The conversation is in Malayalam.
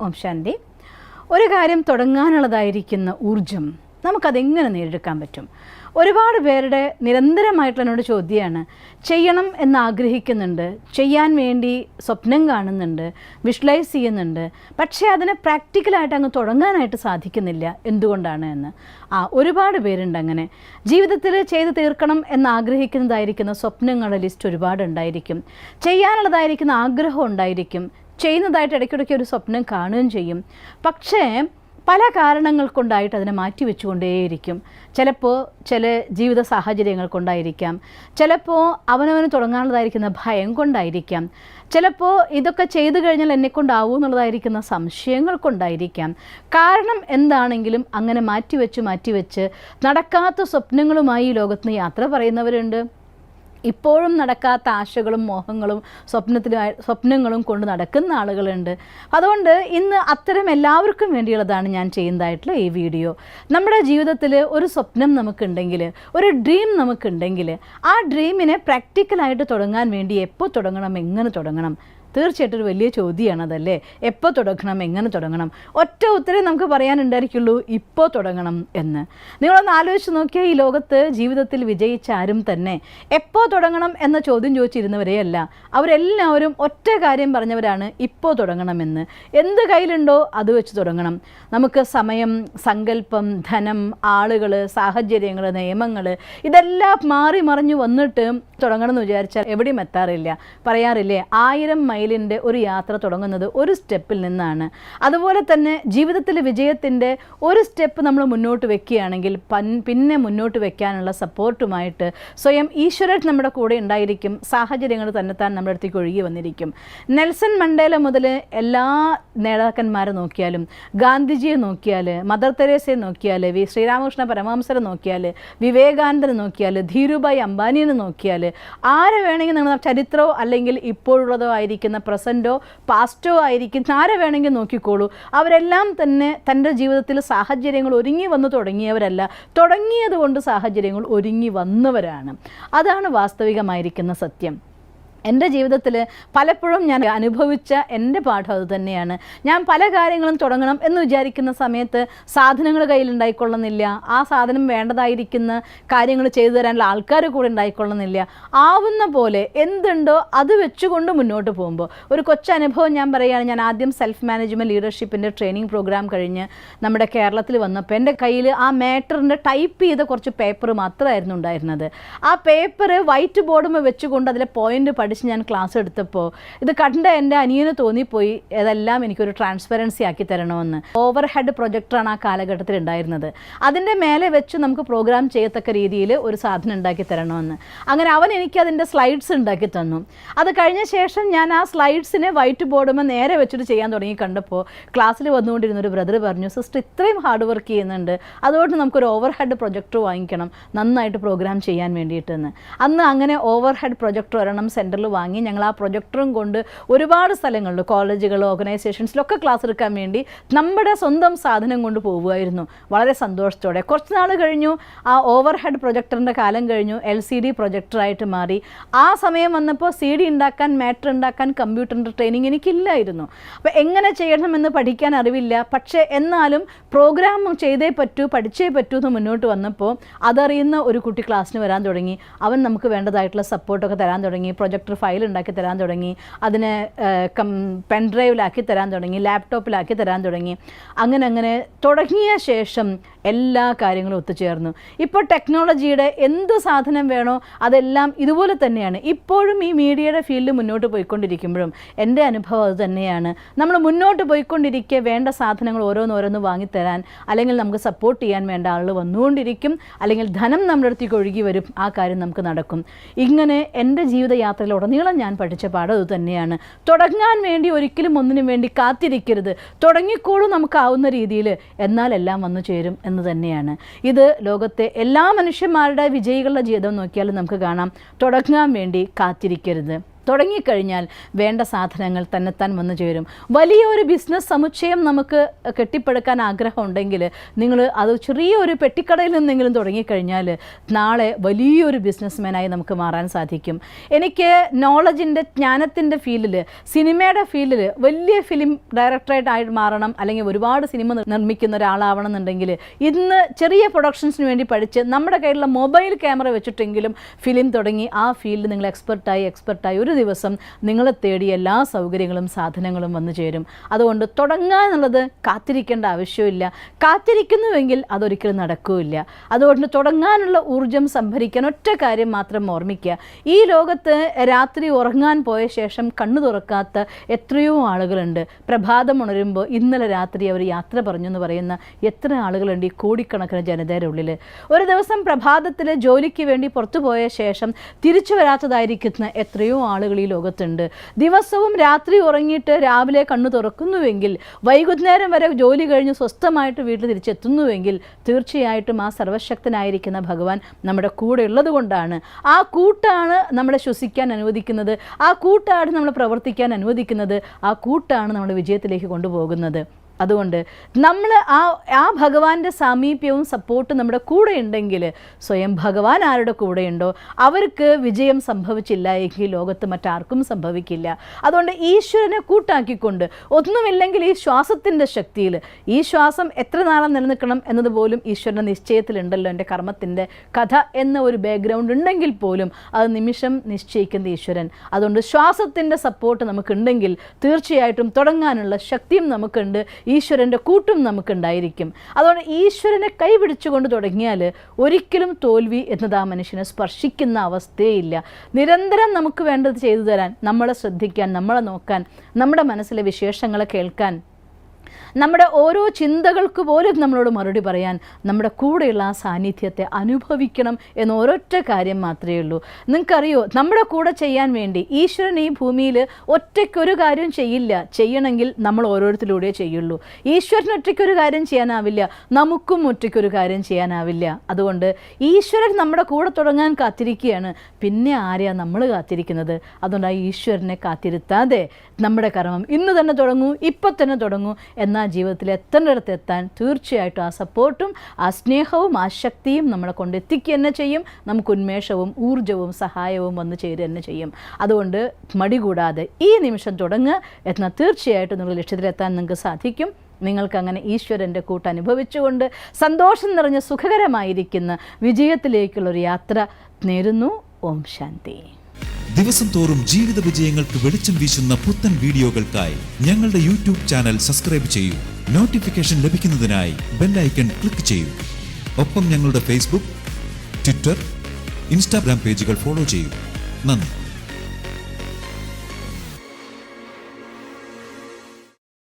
ഓം ശാന്തി. ഒരു കാര്യം തുടങ്ങാനുള്ളതായിരിക്കുന്ന ഊർജം നമുക്കതെങ്ങനെ നേടിയെടുക്കാൻ പറ്റും? ഒരുപാട് പേരുടെ നിരന്തരമായിട്ടുള്ള എന്നോട് ചോദ്യമാണ്, ചെയ്യണം എന്നാഗ്രഹിക്കുന്നുണ്ട്, ചെയ്യാൻ വേണ്ടി സ്വപ്നം കാണുന്നുണ്ട്, വിഷ്വലൈസ് ചെയ്യുന്നുണ്ട്, പക്ഷേ അതിനെ പ്രാക്ടിക്കലായിട്ട് അങ്ങ് തുടങ്ങാനായിട്ട് സാധിക്കുന്നില്ല, എന്തുകൊണ്ടാണ് എന്ന്. ഒരുപാട് പേരുണ്ട് അങ്ങനെ. ജീവിതത്തിൽ ചെയ്ത് തീർക്കണം എന്നാഗ്രഹിക്കുന്നതായിരിക്കുന്ന സ്വപ്നങ്ങളുടെ ലിസ്റ്റ് ഒരുപാടുണ്ടായിരിക്കും, ചെയ്യാനുള്ളതായിരിക്കുന്ന ആഗ്രഹം ഉണ്ടായിരിക്കും, ചെയ്യുന്നതായിട്ട് ഇടയ്ക്കിടയ്ക്ക് ഒരു സ്വപ്നം കാണുകയും ചെയ്യും. പക്ഷേ പല കാരണങ്ങൾ കൊണ്ടായിട്ട് അതിനെ മാറ്റി വെച്ചുകൊണ്ടേയിരിക്കും. ചിലപ്പോൾ ചില ജീവിത സാഹചര്യങ്ങൾ കൊണ്ടായിരിക്കാം, ചിലപ്പോൾ അവനവന് തുടങ്ങാനുള്ളതായിരിക്കുന്ന ഭയം കൊണ്ടായിരിക്കാം, ചിലപ്പോൾ ഇതൊക്കെ ചെയ്തു കഴിഞ്ഞാൽ എന്നെക്കൊണ്ടാവൂ എന്നുള്ളതായിരിക്കുന്ന സംശയങ്ങൾ കൊണ്ടായിരിക്കാം. കാരണം എന്താണെങ്കിലും അങ്ങനെ മാറ്റിവെച്ച് നടക്കാത്ത സ്വപ്നങ്ങളുമായി ഈ ലോകത്ത് യാത്ര പറയുന്നവരുണ്ട്. ഇപ്പോഴും നടക്കാത്ത ആശകളും മോഹങ്ങളും സ്വപ്നങ്ങളും കൊണ്ട് നടക്കുന്ന ആളുകളുണ്ട്. അതുകൊണ്ട് ഇന്ന് അത്തരം എല്ലാവർക്കും വേണ്ടിയുള്ളതാണ് ഞാൻ ചെയ്യുന്നതായിട്ടുള്ള ഈ വീഡിയോ. നമ്മുടെ ജീവിതത്തിൽ ഒരു സ്വപ്നം നമുക്കുണ്ടെങ്കിൽ, ഒരു ഡ്രീം നമുക്കുണ്ടെങ്കിൽ, ആ ഡ്രീമിനെ പ്രാക്ടിക്കലായിട്ട് തുടങ്ങാൻ വേണ്ടി എപ്പോൾ തുടങ്ങണം, എങ്ങനെ തുടങ്ങണം? തീർച്ചയായിട്ടും ഒരു വലിയ ചോദ്യമാണ് അതല്ലേ. എപ്പോൾ തുടങ്ങണം, എങ്ങനെ തുടങ്ങണം? ഒറ്റ ഉത്തരം നമുക്ക് പറയാനുണ്ടായിരിക്കുള്ളൂ, ഇപ്പോൾ തുടങ്ങണം എന്ന്. നിങ്ങളൊന്ന് ആലോചിച്ച് നോക്കിയാൽ ഈ ലോകത്ത് ജീവിതത്തിൽ വിജയിച്ച ആരും തന്നെ എപ്പോൾ തുടങ്ങണം എന്ന ചോദ്യം ചോദിച്ചിരുന്നവരെയല്ല. അവരെല്ലാവരും ഒറ്റ കാര്യം പറഞ്ഞവരാണ്, ഇപ്പോൾ തുടങ്ങണമെന്ന്. എന്ത് കയ്യിലുണ്ടോ അത് വെച്ച് തുടങ്ങണം. നമുക്ക് സമയം, സങ്കല്പം, ധനം, ആളുകൾ, സാഹചര്യങ്ങൾ, നിയമങ്ങൾ ഇതെല്ലാം മാറി മറിഞ്ഞു വന്നിട്ട് തുടങ്ങണം എന്ന് വിചാരിച്ചാൽ എവിടെയും എത്താറില്ല. പറയാറില്ലേ, 1000 മൈലിൻ്റെ ഒരു യാത്ര തുടങ്ങുന്നത് ഒരു സ്റ്റെപ്പിൽ നിന്നാണ്. അതുപോലെ തന്നെ ജീവിതത്തിലെ വിജയത്തിൻ്റെ ഒരു സ്റ്റെപ്പ് നമ്മൾ മുന്നോട്ട് വെക്കുകയാണെങ്കിൽ പിന്നെ മുന്നോട്ട് വെക്കാനുള്ള സപ്പോർട്ടുമായിട്ട് സ്വയം ഈശ്വരൻ നമ്മുടെ കൂടെ ഉണ്ടായിരിക്കും. സാഹചര്യങ്ങൾ തന്നെത്താൻ നമ്മുടെ അടുത്തേക്ക് ഒഴുകി വന്നിരിക്കും. നെൽസൺ മണ്ടേല മുതൽ എല്ലാ നേതാക്കന്മാരെ നോക്കിയാലും, ഗാന്ധിജിയെ നോക്കിയാൽ, മദർ തെരേസയെ നോക്കിയാൽ, ശ്രീരാമകൃഷ്ണ പരമഹംസരെ നോക്കിയാൽ, വിവേകാനന്ദനെ നോക്കിയാൽ, ധീരുഭായ് അംബാനിയെ നോക്കിയാൽ, ആരെ വേണമെങ്കിൽ നമ്മൾ ചരിത്രമോ അല്ലെങ്കിൽ ഇപ്പോഴുള്ളതോ ആയിരിക്കുന്ന പ്രസൻറ്റോ പാസ്റ്റോ ആയിരിക്കും, ആരെ വേണമെങ്കിൽ നോക്കിക്കോളൂ. അവരെല്ലാം തന്നെ തൻ്റെ ജീവിതത്തിൽ സാഹചര്യങ്ങൾ ഒരുങ്ങി വന്ന് തുടങ്ങിയവരല്ല, തുടങ്ങിയത് കൊണ്ട് സാഹചര്യങ്ങൾ ഒരുങ്ങി വന്നവരാണ്. അതാണ് വാസ്തവികമായിരിക്കുന്ന സത്യം. എൻ്റെ ജീവിതത്തിൽ പലപ്പോഴും ഞാൻ അനുഭവിച്ച എൻ്റെ പാഠം അതുതന്നെയാണ്. ഞാൻ പല കാര്യങ്ങളും തുടങ്ങണം എന്ന് വിചാരിക്കുന്ന സമയത്ത് സാധനങ്ങൾ കയ്യിലുണ്ടായിക്കൊള്ളുന്നില്ല, ആ സാധനം വേണ്ടതായിരിക്കുന്ന കാര്യങ്ങൾ ചെയ്തു തരാനുള്ള ആൾക്കാർ കൂടെ ഉണ്ടായിക്കൊള്ളുന്നില്ല. ആവുന്ന പോലെ എന്തുണ്ടോ അത് വെച്ചുകൊണ്ട് മുന്നോട്ട് പോകുമ്പോൾ ഒരു കൊച്ചനുഭവം ഞാൻ പറയുകയാണ്. ഞാൻ ആദ്യം സെൽഫ് മാനേജ്മെൻറ്റ് ലീഡർഷിപ്പിൻ്റെ ട്രെയിനിങ് പ്രോഗ്രാം കഴിഞ്ഞ് നമ്മുടെ കേരളത്തിൽ വന്നപ്പോൾ എൻ്റെ കയ്യിൽ ആ മാറ്ററിൻ്റെ ടൈപ്പ് ചെയ്ത കുറച്ച് പേപ്പർ മാത്രമായിരുന്നു ഉണ്ടായിരുന്നത്. ആ പേപ്പർ വൈറ്റ് ബോർഡും വെച്ചുകൊണ്ട് അതിലെ പോയിൻ്റ് പഠിച്ച് ഞാൻ ക്ലാസ് എടുത്തപ്പോൾ ഇത് കണ്ട എൻ്റെ അനിയന് തോന്നിപ്പോയി ഇതെല്ലാം എനിക്കൊരു ട്രാൻസ്പെറൻസി ആക്കി തരണമെന്ന്. ഓവർ ഹെഡ് പ്രൊജക്ടറാണ് ആ കാലഘട്ടത്തിൽ ഉണ്ടായിരുന്നത്. അതിൻ്റെ മേലെ വെച്ച് നമുക്ക് പ്രോഗ്രാം ചെയ്യത്തക്ക രീതിയിൽ ഒരു സാധനം ഉണ്ടാക്കി തരണമെന്ന്. അങ്ങനെ അവൻ എനിക്ക് അതിൻ്റെ സ്ലൈഡ്സ് ഉണ്ടാക്കി തന്നു. അത് കഴിഞ്ഞ ശേഷം ഞാൻ ആ സ്ലൈഡ്സിനെ വൈറ്റ് ബോർഡുമ്പോൾ നേരെ വെച്ചിട്ട് ചെയ്യാൻ തുടങ്ങി കണ്ടപ്പോൾ ക്ലാസ്സിൽ വന്നുകൊണ്ടിരുന്നൊരു ബ്രദർ പറഞ്ഞു, സിസ്റ്റർ ഇത്രയും ഹാർഡ് വർക്ക് ചെയ്യുന്നുണ്ട്, അതുകൊണ്ട് നമുക്കൊരു ഓവർ ഹെഡ് പ്രൊജക്ടർ വാങ്ങിക്കണം നന്നായിട്ട് പ്രോഗ്രാം ചെയ്യാൻ വേണ്ടിയിട്ടെന്ന്. അന്ന് അങ്ങനെ ഓവർ ഹെഡ് പ്രൊജക്ടർ ഒരെണ്ണം സെൻറ്ററിൽ വാങ്ങി ഞങ്ങൾ ആ പ്രൊജക്ടറും കൊണ്ട് ഒരുപാട് സ്ഥലങ്ങളിൽ, കോളേജുകൾ, ഓർഗനൈസേഷൻസിലൊക്കെ ക്ലാസ് എടുക്കാൻ വേണ്ടി നമ്മുടെ സ്വന്തം സാധനം കൊണ്ട് പോകുമായിരുന്നു വളരെ സന്തോഷത്തോടെ. കുറച്ച് നാൾ കഴിഞ്ഞു, ആ ഓവർ ഹെഡ് പ്രൊജക്ടറിൻ്റെ കാലം കഴിഞ്ഞു, LCD പ്രൊജക്ടറായിട്ട് മാറി. ആ സമയം വന്നപ്പോൾ CD ഉണ്ടാക്കാൻ, മാറ്റർ ഉണ്ടാക്കാൻ കമ്പ്യൂട്ടറിൻ്റെ ട്രെയിനിങ് എനിക്കില്ലായിരുന്നു. അപ്പോൾ എങ്ങനെ ചെയ്യണമെന്ന് പഠിക്കാൻ അറിവില്ല. പക്ഷേ എന്നാലും പ്രോഗ്രാം ചെയ്തേ പറ്റൂ, പഠിച്ചേ പറ്റൂ എന്ന് മുന്നോട്ട് വന്നപ്പോൾ അതറിയുന്ന ഒരു കുട്ടി ക്ലാസ്സിന് വരാൻ തുടങ്ങി. അവൻ നമുക്ക് വേണ്ടതായിട്ടുള്ള സപ്പോർട്ടൊക്കെ തരാൻ തുടങ്ങി. പ്രൊജക്ടർ ഫയൽ ഉണ്ടാക്കി തരാൻ തുടങ്ങി, അതിനെ പെൻഡ്രൈവിലാക്കി തരാൻ തുടങ്ങി, ലാപ്ടോപ്പിലാക്കി തരാൻ തുടങ്ങി. അങ്ങനെ തുടങ്ങിയ ശേഷം എല്ലാ കാര്യങ്ങളും ഒത്തുചേർന്നു. ഇപ്പോൾ ടെക്നോളജിയുടെ എന്ത് സാധനം വേണോ അതെല്ലാം ഇതുപോലെ തന്നെയാണ്. ഇപ്പോഴും ഈ മീഡിയയുടെ ഫീൽഡ് മുന്നോട്ട് പോയിക്കൊണ്ടിരിക്കുമ്പോഴും എൻ്റെ അനുഭവം അത് തന്നെയാണ്. നമ്മൾ മുന്നോട്ട് പോയിക്കൊണ്ടിരിക്കെ വേണ്ട സാധനങ്ങൾ ഓരോന്നോരോന്ന് വാങ്ങിത്തരാൻ അല്ലെങ്കിൽ നമുക്ക് സപ്പോർട്ട് ചെയ്യാൻ വേണ്ട ആളുകൾ വന്നുകൊണ്ടിരിക്കും, അല്ലെങ്കിൽ ധനം നമ്മുടെ അടുത്തേക്ക് ഒഴുകി വരും. ആ കാര്യം നമുക്ക് നടക്കും. ഇങ്ങനെ എൻ്റെ ജീവിതയാത്രയിലുടനീളം ഞാൻ പഠിച്ച പാഠം അത് തന്നെയാണ്. തുടങ്ങാൻ വേണ്ടി ഒരിക്കലും ഒന്നിനും വേണ്ടി കാത്തിരിക്കരുത്. തുടങ്ങിക്കോളൂ നമുക്കാവുന്ന രീതിയിൽ, എന്നാൽ എല്ലാം വന്നു ചേരും എന്ന് തന്നെയാണ്. ഇത് ലോകത്തെ എല്ലാ മനുഷ്യന്മാരുടെ വിജയികളുടെ ജീവിതം നോക്കിയാലും നമുക്ക് കാണാം. തുടങ്ങാൻ വേണ്ടി കാത്തിരിക്കരുത്. തുടങ്ങിക്കഴിഞ്ഞാൽ വേണ്ട സാധനങ്ങൾ തന്നെത്താൻ വന്നു ചേരും. വലിയൊരു ബിസിനസ് സമുച്ചയം നമുക്ക് കെട്ടിപ്പടുക്കാൻ ആഗ്രഹമുണ്ടെങ്കിൽ നിങ്ങൾ അത് ചെറിയൊരു പെട്ടിക്കടയിൽ നിന്നെങ്കിലും തുടങ്ങിക്കഴിഞ്ഞാൽ നാളെ വലിയൊരു ബിസിനസ്മാനായി നമുക്ക് മാറാൻ സാധിക്കും. എനിക്ക് നോളജിൻ്റെ ജ്ഞാനത്തിൻ്റെ ഫീൽഡിൽ, സിനിമയുടെ ഫീൽഡിൽ വലിയ ഫിലിം ഡയറക്ടറായിട്ട് മാറണം, അല്ലെങ്കിൽ ഒരുപാട് സിനിമ നിർമ്മിക്കുന്ന ഒരാളാവണം എന്നുണ്ടെങ്കിൽ ഇന്ന് ചെറിയ പ്രൊഡക്ഷൻസിന് വേണ്ടി പഠിച്ച് നമ്മുടെ കയ്യിലുള്ള മൊബൈൽ ക്യാമറ വെച്ചിട്ടെങ്കിലും ഫിലിം തുടങ്ങി ആ ഫീൽഡ് നിങ്ങൾ എക്സ്പെർട്ടായി ഒരു ദിവസം നിങ്ങളെ തേടി എല്ലാ സൗകര്യങ്ങളും സാധനങ്ങളും വന്നു ചേരും. അതുകൊണ്ട് തുടങ്ങാനുള്ളത് കാത്തിരിക്കേണ്ട ആവശ്യമില്ല. കാത്തിരിക്കുന്നുവെങ്കിൽ അതൊരിക്കലും നടക്കുകയില്ല. അതുകൊണ്ട് തുടങ്ങാനുള്ള ഊർജ്ജം സംഭരിക്കാൻ ഒറ്റ കാര്യം മാത്രം ഓർമ്മിക്കുക. ഈ ലോകത്ത് രാത്രി ഉറങ്ങാൻ പോയ ശേഷം കണ്ണു തുറക്കാത്ത എത്രയോ ആളുകളുണ്ട്. പ്രഭാതം ഉണരുമ്പോൾ ഇന്നലെ രാത്രി അവർ യാത്ര പറഞ്ഞു എന്ന് പറയുന്ന എത്ര ആളുകളുണ്ട് ഈ കോടിക്കണക്കിന് ജനതയുടെ ഉള്ളിൽ. ഒരു ദിവസം പ്രഭാതത്തിൽ ജോലിക്ക് വേണ്ടി പുറത്തു പോയ ശേഷം തിരിച്ചു വരാത്തതായിരിക്കുന്ന എത്രയോ ആളുകൾ ഈ ലോകത്തുണ്ട്. ദിവസവും രാത്രി ഉറങ്ങിയിട്ട് രാവിലെ കണ്ണു തുറക്കുന്നുവെങ്കിൽ വൈകുന്നേരം വരെ ജോലി കഴിഞ്ഞ് സ്വസ്ഥമായിട്ട് വീട്ടിൽ തിരിച്ചെത്തുന്നുവെങ്കിൽ തീർച്ചയായിട്ടും ആ സർവശക്തനായിരിക്കുന്ന ഭഗവാൻ നമ്മുടെ കൂടെ ഉള്ളത് കൊണ്ടാണ്. ആ കൂട്ടാണ് നമ്മളെ ശ്വസിക്കാൻ അനുവദിക്കുന്നത്, ആ കൂട്ടാണ് നമ്മൾ പ്രവർത്തിക്കാൻ അനുവദിക്കുന്നത്, ആ കൂട്ടാണ് നമ്മുടെ വിജയത്തിലേക്ക് കൊണ്ടുപോകുന്നത്. അതുകൊണ്ട് നമ്മൾ ആ ഭഗവാന്റെ സാമീപ്യവും സപ്പോർട്ടും നമ്മുടെ കൂടെ ഉണ്ടെങ്കിൽ സ്വയം ഭഗവാൻ ആരുടെ കൂടെയുണ്ടോ അവർക്ക് വിജയം സംഭവിച്ചില്ല എങ്കിൽ ലോകത്ത് മറ്റാർക്കും സംഭവിക്കില്ല. അതുകൊണ്ട് ഈശ്വരനെ കൂട്ടാക്കിക്കൊണ്ട് ഒന്നുമില്ലെങ്കിൽ ഈ ശ്വാസത്തിൻ്റെ ശക്തിയിൽ, ഈ ശ്വാസം എത്ര നാളം നിലനിൽക്കണം എന്നതുപോലും ഈശ്വരൻ്റെ നിശ്ചയത്തിലുണ്ടല്ലോ. എൻ്റെ കർമ്മത്തിൻ്റെ കഥ എന്ന ഒരു ബാക്ക്ഗ്രൗണ്ട് ഉണ്ടെങ്കിൽ പോലും അത് നിമിഷം നിശ്ചയിക്കുന്ന ഈശ്വരൻ. അതുകൊണ്ട് ശ്വാസത്തിൻ്റെ സപ്പോർട്ട് നമുക്കുണ്ടെങ്കിൽ തീർച്ചയായിട്ടും തുടങ്ങാനുള്ള ശക്തിയും നമുക്കുണ്ട്, ഈശ്വരൻ്റെ കൂട്ടും നമുക്കുണ്ടായിരിക്കും. അതുകൊണ്ട് ഈശ്വരനെ കൈപിടിച്ചുകൊണ്ട് തുടങ്ങിയാൽ ഒരിക്കലും തോൽവി എന്നത് ആ മനുഷ്യനെ സ്പർശിക്കുന്ന അവസ്ഥയില്ല. നിരന്തരം നമുക്ക് വേണ്ടത് ചെയ്തു തരാൻ, നമ്മളെ ശ്രദ്ധിക്കാൻ, നമ്മളെ നോക്കാൻ, നമ്മുടെ മനസ്സിലെ വിശേഷങ്ങളെ കേൾക്കാൻ, നമ്മുടെ ഓരോ ചിന്തകൾക്ക് പോലും നമ്മളോട് മറുപടി പറയാൻ നമ്മുടെ കൂടെയുള്ള ആ സാന്നിധ്യത്തെ അനുഭവിക്കണം എന്ന ഒരൊറ്റ കാര്യം മാത്രമേ ഉള്ളൂ. നിങ്ങൾക്കറിയോ, നമ്മുടെ കൂടെ ചെയ്യാൻ വേണ്ടി ഈശ്വരൻ ഈ ഭൂമിയിൽ ഒറ്റയ്ക്കൊരു കാര്യം ചെയ്യില്ല. ചെയ്യണമെങ്കിൽ നമ്മൾ ഓരോരുത്തരിലൂടെ ചെയ്യുള്ളൂ. ഈശ്വരൻ ഒറ്റയ്ക്കൊരു കാര്യം ചെയ്യാനാവില്ല, നമുക്കും ഒറ്റയ്ക്കൊരു കാര്യം ചെയ്യാനാവില്ല. അതുകൊണ്ട് ഈശ്വരൻ നമ്മുടെ കൂടെ തുടങ്ങാൻ കാത്തിരിക്കുകയാണ്. പിന്നെ ആരെയാണ് നമ്മൾ കാത്തിരിക്കുന്നത്? അതുകൊണ്ട് ആ ഈശ്വരനെ കാത്തിരുത്താതെ നമ്മുടെ കർമ്മം ഇന്ന് തന്നെ തുടങ്ങൂ, ഇപ്പം തന്നെ തുടങ്ങൂ. എന്നാൽ ജീവിതത്തിൽ എത്തേണ്ടിടത്ത് എത്താൻ തീർച്ചയായിട്ടും ആ സപ്പോർട്ടും ആ സ്നേഹവും ആ ശക്തിയും നമ്മളെ കൊണ്ട് എത്തിക്കുക തന്നെ ചെയ്യും. നമുക്ക് ഉന്മേഷവും ഊർജ്ജവും സഹായവും വന്നു ചേരുക തന്നെ ചെയ്യും. അതുകൊണ്ട് മടി കൂടാതെ ഈ നിമിഷം തുടങ്ങുക. എന്നാൽ തീർച്ചയായിട്ടും നിങ്ങൾ ലക്ഷ്യത്തിലെത്താൻ നിങ്ങൾക്ക് സാധിക്കും. നിങ്ങൾക്കങ്ങനെ ഈശ്വരൻ്റെ കൂട്ട് അനുഭവിച്ചുകൊണ്ട് സന്തോഷം നിറഞ്ഞ സുഖകരമായിരിക്കുന്ന വിജയത്തിലേക്കുള്ളൊരു യാത്ര നേരുന്നു. ഓം ശാന്തി. ദിവസം തോറും ജീവിത വിജയങ്ങൾക്ക് വെളിച്ചം വീശുന്ന പുത്തൻ വീഡിയോകൾക്കായി ഞങ്ങളുടെ യൂട്യൂബ് ചാനൽ സബ്സ്ക്രൈബ് ചെയ്യൂ. നോട്ടിഫിക്കേഷൻ ലഭിക്കുന്നതിനായി ബെൽ ഐക്കൺ ക്ലിക്ക് ചെയ്യൂ. ഒപ്പം ഞങ്ങളുടെ ഫേസ്ബുക്ക്, ട്വിറ്റർ, ഇൻസ്റ്റാഗ്രാം പേജുകൾ ഫോളോ ചെയ്യൂ. നന്ദി.